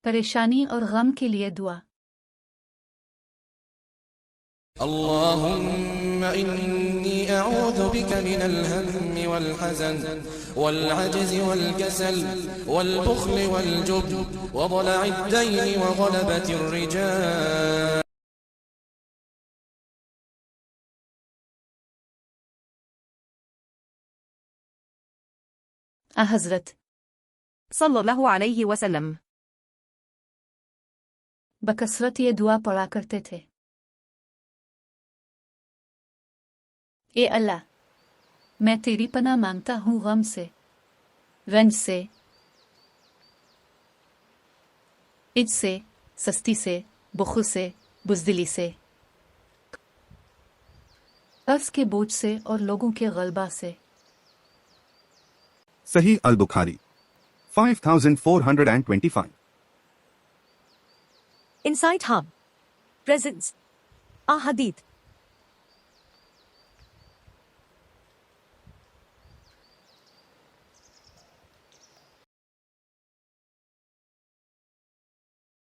परेशानी और गम के लिए दुआ। अल्लाहुम्मा इन्नी अऊज़ु बिका मिनल हम्मि वल हज़न वल अज्ज़ि वल कसल वल बुख़्ल वल जुब्न व ज़लअद दैन व ग़लबतिर रिजाल। हज़रत सल्लल्लाहु अलैहि वसल्लम बकसरत ये दुआ पढ़ा करते थे। ए अल्लाह, मैं तेरी पनाह मांगता हूँ गम से, रंज से, इज्ज से, सस्ती से, बुख़्ल से, बुज़दिली से, कर्ज़ के बोझ से और लोगों के गलबा से। Sahih al-Bukhari 5425. Insight Hub presents a hadith